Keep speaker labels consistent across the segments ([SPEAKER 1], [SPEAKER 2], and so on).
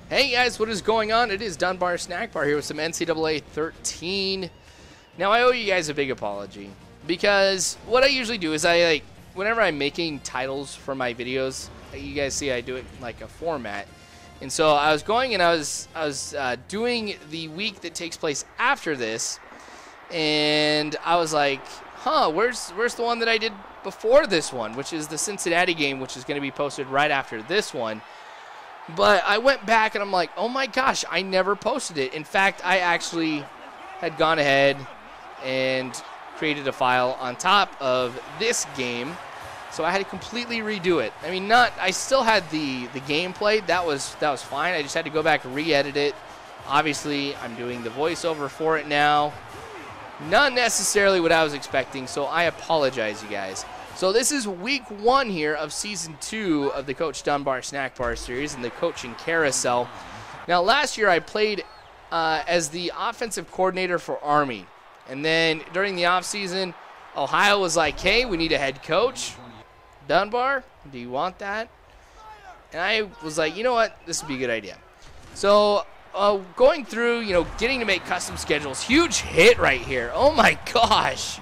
[SPEAKER 1] Hey guys, what is going on? It is Dunbar Snackbar here with some NCAA 13. Now I owe you guys a big apology because what I usually do is whenever I'm making titles for my videos, you guys see I do it like a format. And so I was going and I was doing the week that takes place after this, and I was like, huh, where's the one that I did before this one, which is the Cincinnati game, which is going to be posted right after this one. But I went back and I'm like, oh my gosh, I never posted it. In fact, I actually had gone ahead and created a file on top of this game, so I had to completely redo it. I mean, I still had the gameplay. That was fine. I just had to go back and re-edit it. Obviously, I'm doing the voiceover for it now. Not necessarily what I was expecting, so I apologize, you guys. So this is week 1 here of season 2 of the Coach Dunbar Snackbar series and the coaching carousel. Now, last year I played as the offensive coordinator for Army, and then during the offseason, Ohio was like, hey, we need a head coach. Dunbar, do you want that? And I was like, you know what, this would be a good idea. So going through, getting to make custom schedules, huge hit right here. Oh my gosh.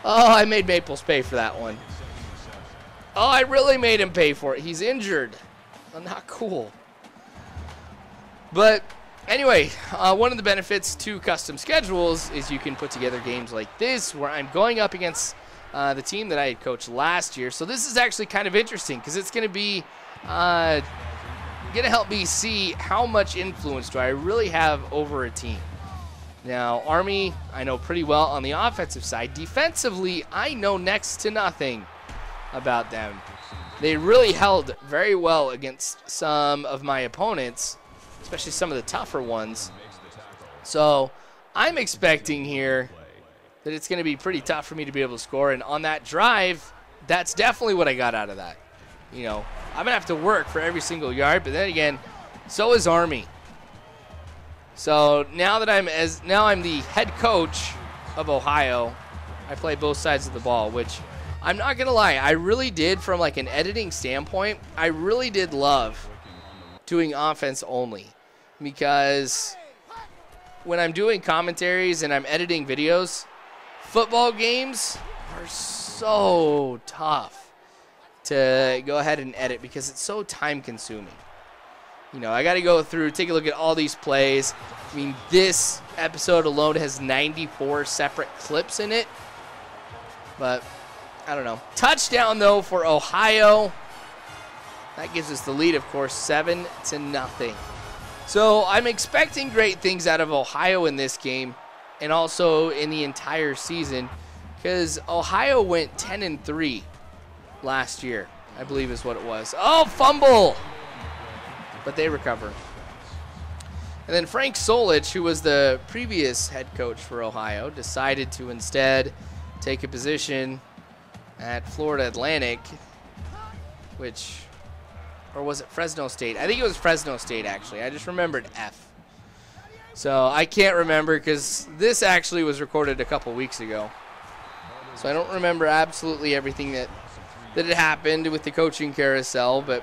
[SPEAKER 1] Oh, I made Maples pay for that one. Oh, I really made him pay for it. He's injured. Not cool. But anyway, one of the benefits to custom schedules is you can put together games like this where I'm going up against the team that I had coached last year. So this is actually kind of interesting because it's going to be going to help me see how much influence do I really have over a team. Now, Army, I know pretty well on the offensive side. Defensively, I know next to nothing about them. They really held very well against some of my opponents, especially some of the tougher ones. So I'm expecting here that it's going to be pretty tough for me to be able to score. And on that drive, that's definitely what I got out of that. I'm going to have to work for every single yard, but then again, so is Army. So now that I'm the head coach of Ohio, I play both sides of the ball, which I'm not going to lie, I really did, from like an editing standpoint, I really did love doing offense only, because when I'm doing commentaries and I'm editing videos, football games are so tough to go ahead and edit because it's so time consuming. I got to go through, take a look at all these plays. I mean, this episode alone has 94 separate clips in it. But, I don't know. Touchdown, though, for Ohio. That gives us the lead, of course, 7-0. So, I'm expecting great things out of Ohio in this game and also in the entire season, because Ohio went 10-3 last year, I believe is what it was. Oh, fumble! But they recover. And then Frank Solich, who was the previous head coach for Ohio, decided to instead take a position at Florida Atlantic, or was it Fresno State? I think it was Fresno State, actually. I just remembered F. So I can't remember because this actually was recorded a couple weeks ago. So I don't remember absolutely everything that had happened with the coaching carousel, but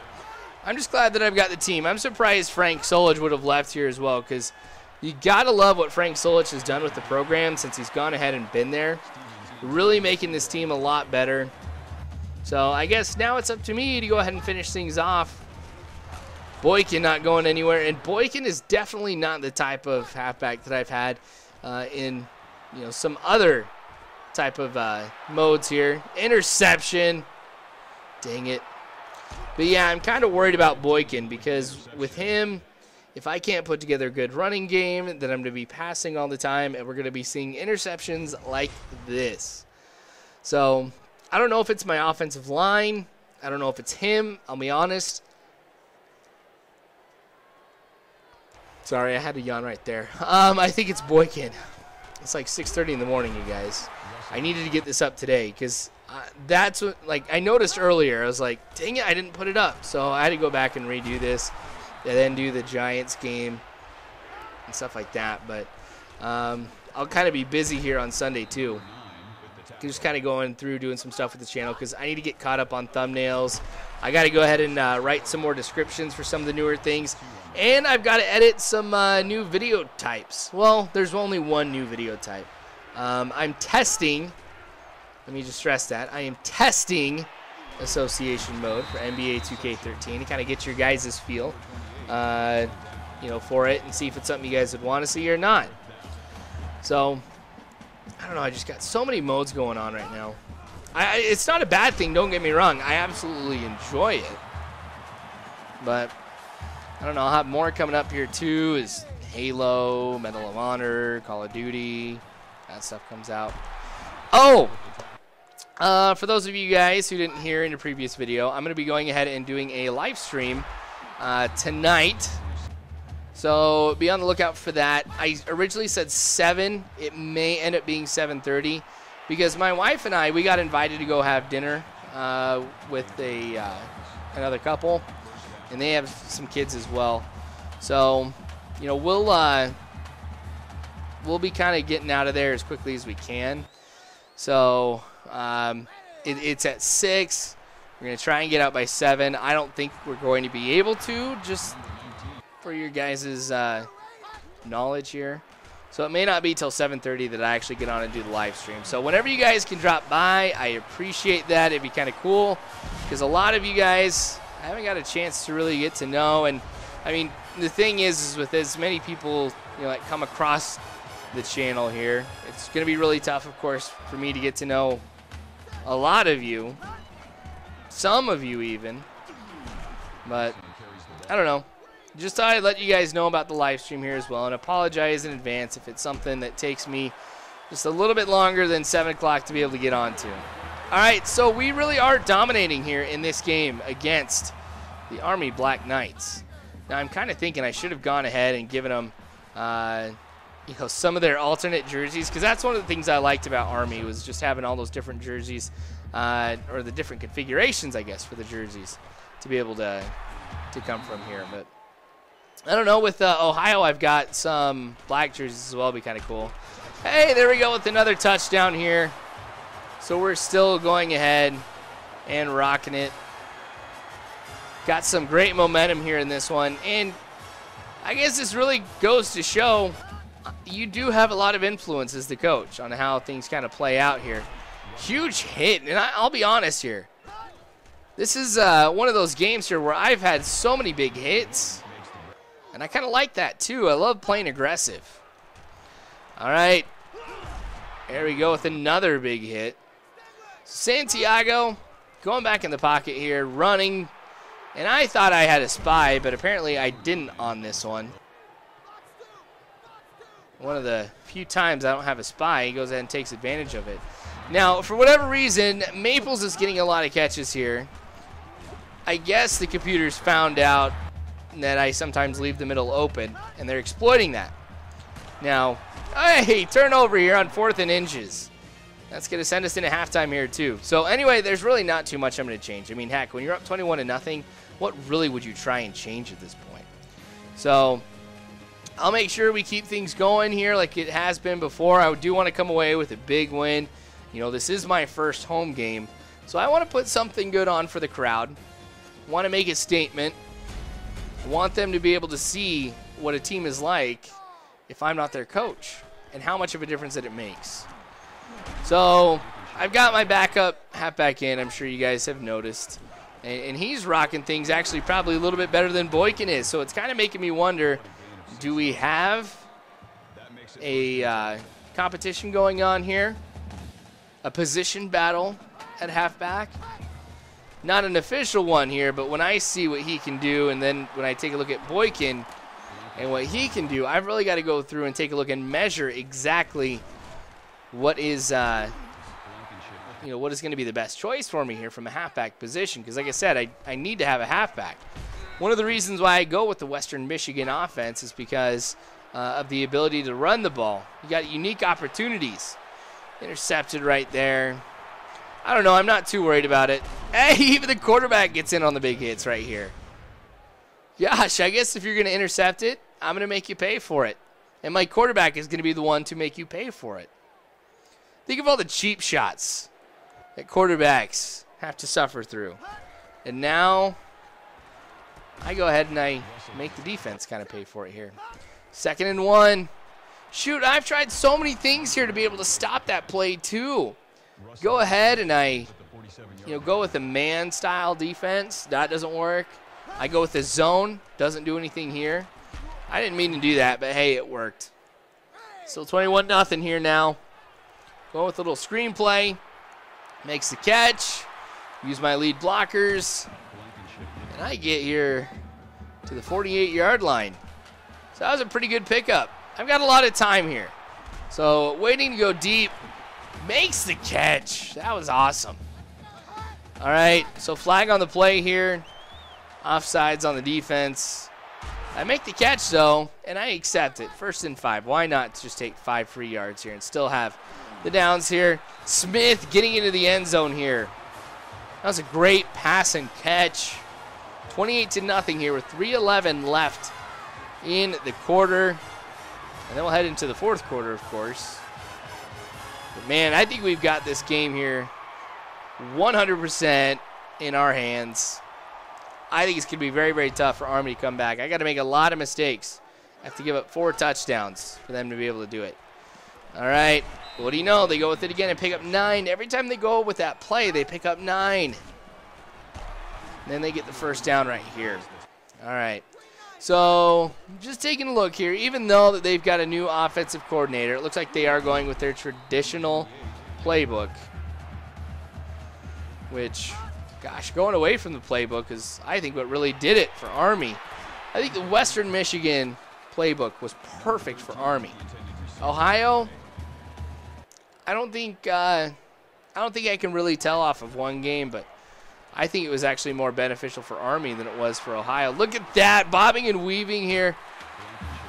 [SPEAKER 1] I'm just glad that I've got the team. I'm surprised Frank Solich would have left here as well, because you got to love what Frank Solich has done with the program since he's gone ahead and been there. Really making this team a lot better. So I guess now it's up to me to go ahead and finish things off. Boykin not going anywhere, and Boykin is definitely not the type of halfback that I've had in some other type of modes here. Interception. Dang it. But yeah, I'm kind of worried about Boykin because with him, if I can't put together a good running game, then I'm going to be passing all the time, and we're going to be seeing interceptions like this. So I don't know if it's my offensive line. I don't know if it's him. I'll be honest. Sorry, I had to yawn right there. I think it's Boykin. It's like 6:30 in the morning, you guys. I needed to get this up today because that's what, I noticed earlier. I was like, dang it, I didn't put it up. So I had to go back and redo this and then do the Giants game and stuff like that. But I'll kind of be busy here on Sunday too. just kind of going through doing some stuff with the channel because I need to get caught up on thumbnails. I got to go ahead and write some more descriptions for some of the newer things. And I've got to edit some new video types. Well, there's only one new video type. I'm testing, let me just stress that, I am testing association mode for NBA 2K13 to kind of get your guys' feel, you know, for it and see if it's something you guys would want to see or not. So, I don't know, I just got so many modes going on right now. It's not a bad thing, don't get me wrong. I absolutely enjoy it. But, I don't know, I'll have more coming up here too. Is Halo, Medal of Honor, Call of Duty, that stuff comes out. Oh! For those of you guys who didn't hear in the previous video, I'm going to be going ahead and doing a live stream tonight. So be on the lookout for that. I originally said 7. It may end up being 7:30 because my wife and I, we got invited to go have dinner with another couple, and they have some kids as well. So, you know, we'll be kind of getting out of there as quickly as we can. So it's at 6. We're going to try and get out by 7. I don't think we're going to be able to, just for your guys' knowledge here. So it may not be till 7:30 that I actually get on and do the live stream. So whenever you guys can drop by, I appreciate that. It'd be kind of cool because a lot of you guys I haven't got a chance to really get to know. And, I mean, the thing is with as many people, you know, that come across the channel here, it's going to be really tough, of course, for me to get to know a lot of you, some of you even, but I don't know. Just thought I'd let you guys know about the live stream here as well, and apologize in advance if it's something that takes me just a little bit longer than 7 o'clock to be able to get onto. All right, so we really are dominating here in this game against the Army Black Knights. Now, I'm kind of thinking I should have gone ahead and given them you know, some of their alternate jerseys, because that's one of the things I liked about Army was just having all those different jerseys, or the different configurations, I guess, for the jerseys to be able to come from here. But I don't know, with Ohio, I've got some black jerseys as well. It'd be kind of cool. Hey, there we go with another touchdown here. So we're still going ahead and rocking it. Got some great momentum here in this one, and I guess this really goes to show you do have a lot of influence as the coach on how things kind of play out here. Huge hit, and I'll be honest here. This is one of those games here where I've had so many big hits, and I kind of like that too. I love playing aggressive. All right, there we go with another big hit. Santiago going back in the pocket here, running, and I thought I had a spy, but apparently I didn't on this one. One of the few times I don't have a spy, he goes ahead and takes advantage of it. Now, for whatever reason, Maples is getting a lot of catches here. I guess the computers found out that I sometimes leave the middle open, and they're exploiting that. Now, hey, turnover here on 4th and inches. That's going to send us into halftime here, too. So, anyway, there's really not too much I'm going to change. I mean, heck, when you're up 21-0, what really would you try and change at this point? So, I'll make sure we keep things going here like it has been before. I do want to come away with a big win. You know, this is my first home game, so I want to put something good on for the crowd. I want to make a statement. I want them to be able to see what a team is like if I'm not their coach and how much of a difference that it makes. So I've got my backup halfback in. I'm sure you guys have noticed. And he's rocking things actually probably a little bit better than Boykin is. So it's kind of making me wonder, do we have a competition going on here? A position battle at halfback? Not an official one here, but when I see what he can do, and then when I take a look at Boykin and what he can do, I've really got to go through and take a look and measure exactly what is, you know, what is going to be the best choice for me here from a halfback position. Because like I said, I need to have a halfback. One of the reasons why I go with the Western Michigan offense is because of the ability to run the ball. You got unique opportunities. Intercepted right there. I don't know. I'm not too worried about it. Hey, even the quarterback gets in on the big hits right here. Gosh, I guess if you're going to intercept it, I'm going to make you pay for it. And my quarterback is going to be the one to make you pay for it. Think of all the cheap shots that quarterbacks have to suffer through. And now I go ahead and I make the defense kind of pay for it here. 2nd and 1. Shoot, I've tried so many things here to be able to stop that play too. Go ahead and I go with a man-style defense. That doesn't work. I go with the zone. Doesn't do anything here. I didn't mean to do that, but hey, it worked. Still 21-0 here now. Going with a little screenplay. Makes the catch. Use my lead blockers. And I get here to the 48-yard line. So that was a pretty good pickup. I've got a lot of time here. So waiting to go deep. Makes the catch. That was awesome. All right, so flag on the play here. Offsides on the defense. I make the catch, though, and I accept it. 1st and 5. Why not just take 5 free yards here and still have the downs here? Smith getting into the end zone here. That was a great pass and catch. 28-0 here with 3:11 left in the quarter. And then we'll head into the 4th quarter, of course. But, man, I think we've got this game here 100% in our hands. I think it's going to be very, very tough for Army to come back. I got to make a lot of mistakes. I have to give up 4 touchdowns for them to be able to do it. All right. What do you know? They go with it again and pick up 9. Every time they go with that play, they pick up 9. And then they get the 1st down right here. All right. So just taking a look here, even though that they've got a new offensive coordinator, it looks like they are going with their traditional playbook. Which, gosh, going away from the playbook is, I think, what really did it for Army. I think the Western Michigan playbook was perfect for Army. Ohio, I don't think I can really tell off of one game, but I think it was actually more beneficial for Army than it was for Ohio. Look at that, bobbing and weaving here.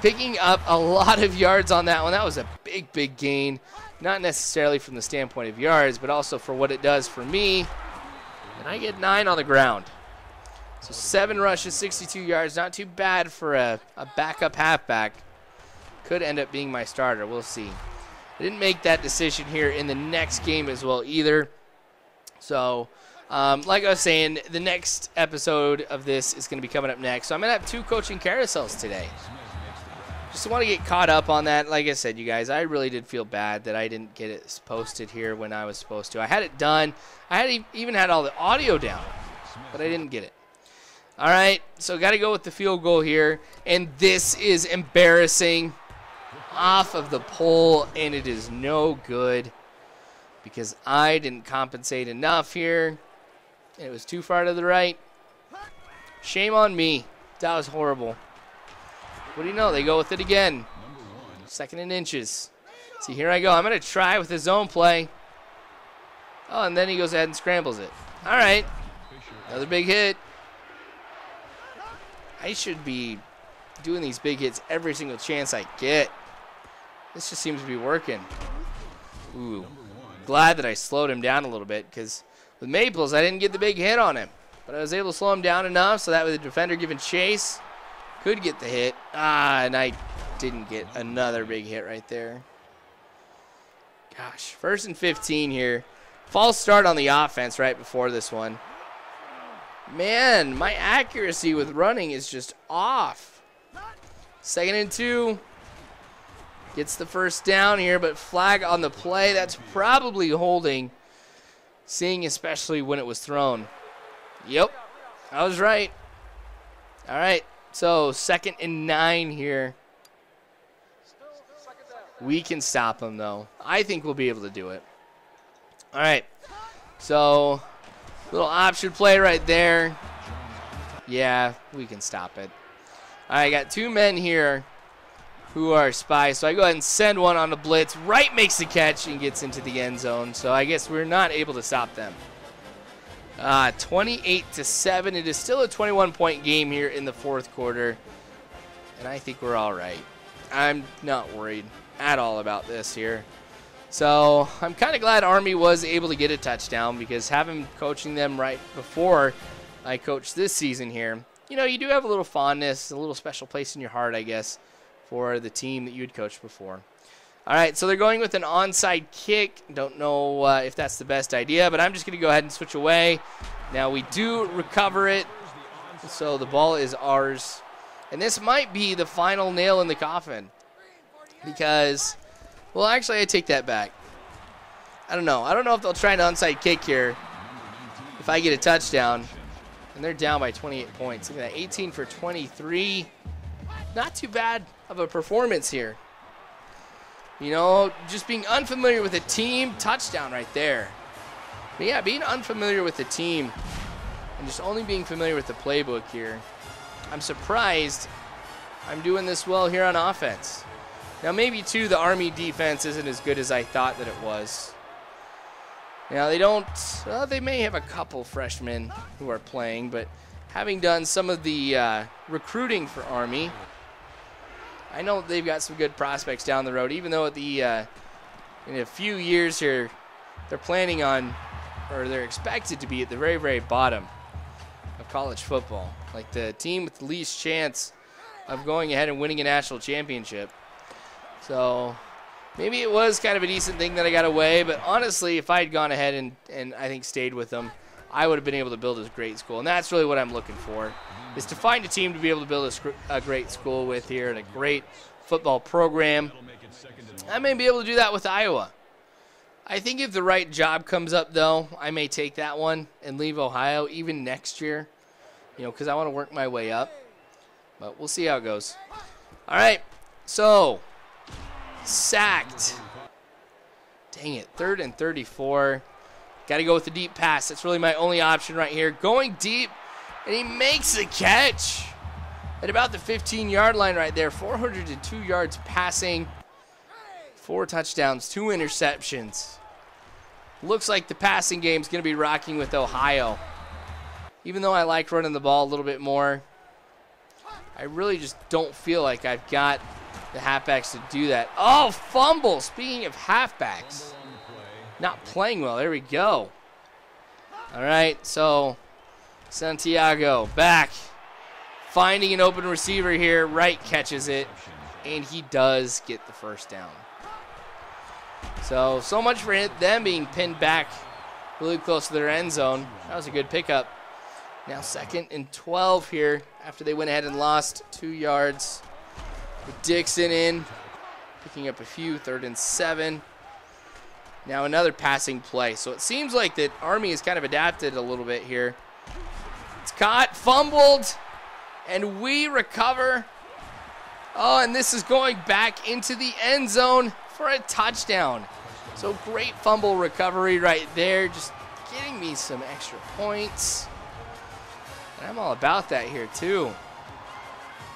[SPEAKER 1] Picking up a lot of yards on that one. That was a big, big gain. Not necessarily from the standpoint of yards, but also for what it does for me. And I get 9 on the ground. So 7 rushes, 62 yards. Not too bad for a backup halfback. Could end up being my starter. We'll see. I didn't make that decision here in the next game as well either. So, like I was saying, the next episode of this is going to be coming up next. So I'm going to have 2 coaching carousels today. Just want to get caught up on that. Like I said, you guys, I really did feel bad that I didn't get it posted here when I was supposed to. I had it done. I had even had all the audio down, but I didn't get it. All right, so got to go with the field goal here. And this is embarrassing. Off of the pole, and it is no good because I didn't compensate enough here. It was too far to the right. Shame on me. That was horrible. What do you know? They go with it again. 2nd and inches. See, here I go. I'm going to try with his zone play. Oh, and then he goes ahead and scrambles it. All right. Another big hit. I should be doing these big hits every single chance I get. This just seems to be working. Ooh. Glad that I slowed him down a little bit because with Maples, I didn't get the big hit on him. But I was able to slow him down enough so that way the defender giving chase could get the hit. And I didn't get another big hit right there. Gosh, 1st and 15 here. False start on the offense right before this one. Man, my accuracy with running is just off. 2nd and 2. Gets the 1st down here, but flag on the play. That's probably holding, seeing especially when it was thrown. Yep, I was right. All right, so 2nd and 9 here. We can stop them, though. I think we'll be able to do it. All right, so little option play right there. Yeah, we can stop it. All right, I got 2 men here who are spies. So I go ahead and send one on the blitz. Wright makes the catch and gets into the end zone. So I guess we're not able to stop them. 28-7. It is still a 21-point game here in the 4th quarter. And I think we're all right. I'm not worried at all about this here. So I'm kind of glad Army was able to get a touchdown because having coaching them right before I coached this season here, you know, you do have a little fondness, a little special place in your heart, I guess, for the team that you had coached before. All right, so they're going with an onside kick. Don't know if that's the best idea, but I'm just going to go ahead and switch away. Now we do recover it, so the ball is ours. And this might be the final nail in the coffin because, well, actually, I take that back. I don't know. I don't know if they'll try an onside kick here if I get a touchdown. And they're down by 28 points. Look at that, 18 for 23. Not too bad of a performance here. You know, just being unfamiliar with a team, touchdown right there. But yeah, being unfamiliar with the team and just only being familiar with the playbook here, I'm surprised I'm doing this well here on offense. Now maybe too, the Army defense isn't as good as I thought that it was. Now they don't, they may have a couple freshmen who are playing, but having done some of the recruiting for Army, I know they've got some good prospects down the road, even though at the in a few years here, they're planning on, or they're expected to be at the very, very bottom of college football. Like the team with the least chance of going ahead and winning a national championship. So maybe it was kind of a decent thing that I got away, but honestly, if I had gone ahead and I think stayed with them, I would have been able to build a great school. And that's really what I'm looking for, is to find a team to be able to build a great school with here and a great football program. I may be able to do that with Iowa. I think if the right job comes up, though, I may take that one and leave Ohio even next year, you know, because I want to work my way up. But we'll see how it goes. All right, so sacked. Dang it, 3rd and 34. Got to go with the deep pass. That's really my only option right here. Going deep, and he makes the catch at about the 15-yard line right there. 402 yards passing, 4 touchdowns, 2 interceptions. Looks like the passing game's going to be rocking with Ohio. Even though I like running the ball a little bit more, I really just don't feel like I've got the halfbacks to do that. Oh, fumble. Speaking of halfbacks, not playing well. There we go. All right, so Santiago back. Finding an open receiver here. Wright catches it, and he does get the first down. So much for them being pinned back really close to their end zone. That was a good pickup. Now 2nd and 12 here after they went ahead and lost 2 yards. With Dixon in, picking up a few, 3rd and 7. Now another passing play. So it seems like that Army has kind of adapted a little bit here. It's caught, fumbled, and we recover. Oh, and this is going back into the end zone for a touchdown. So great fumble recovery right there, just getting me some extra points. And I'm all about that here too.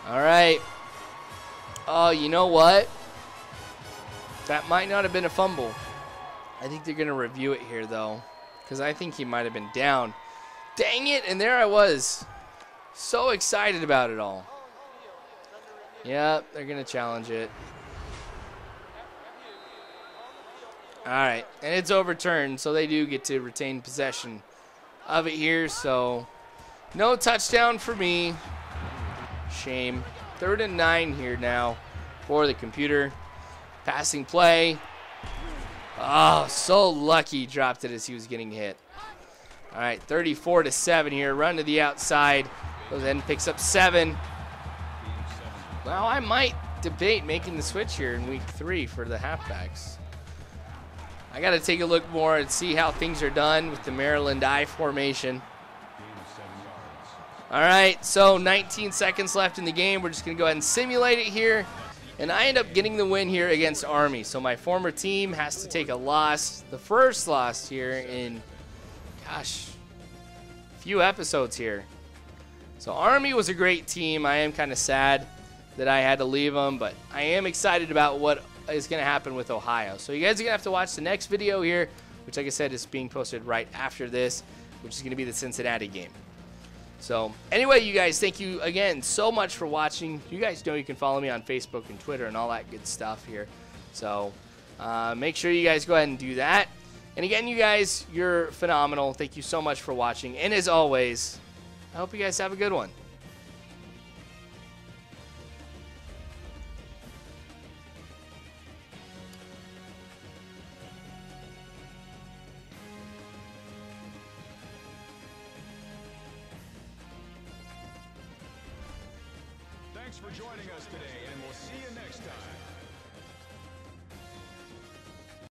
[SPEAKER 1] All right. Oh, you know what? That might not have been a fumble. I think they're going to review it here, though, because I think he might have been down. Dang it, and there I was. So excited about it all. Yep, they're going to challenge it. All right, and it's overturned, so they do get to retain possession of it here. So no touchdown for me. Shame. 3rd and 9 here now for the computer. Passing play. Oh, so lucky he dropped it as he was getting hit. All right, 34-7 here. Run to the outside. Goes ahead and picks up 7. Well, I might debate making the switch here in week 3 for the halfbacks. I got to take a look more and see how things are done with the Maryland I formation. All right, so 19 seconds left in the game. We're just going to go ahead and simulate it here. And I end up getting the win here against Army. So my former team has to take a loss. The first loss here in, gosh, a few episodes here. So Army was a great team. I am kind of sad that I had to leave them. But I am excited about what is going to happen with Ohio. So you guys are going to have to watch the next video here, which, like I said, is being posted right after this, which is going to be the Cincinnati game. So anyway, you guys, thank you again so much for watching. You guys know you can follow me on Facebook and Twitter and all that good stuff here. So make sure you guys go ahead and do that. And again, you guys, you're phenomenal. Thank you so much for watching. And as always, I hope you guys have a good one.
[SPEAKER 2] Thanks for joining us today, and we'll see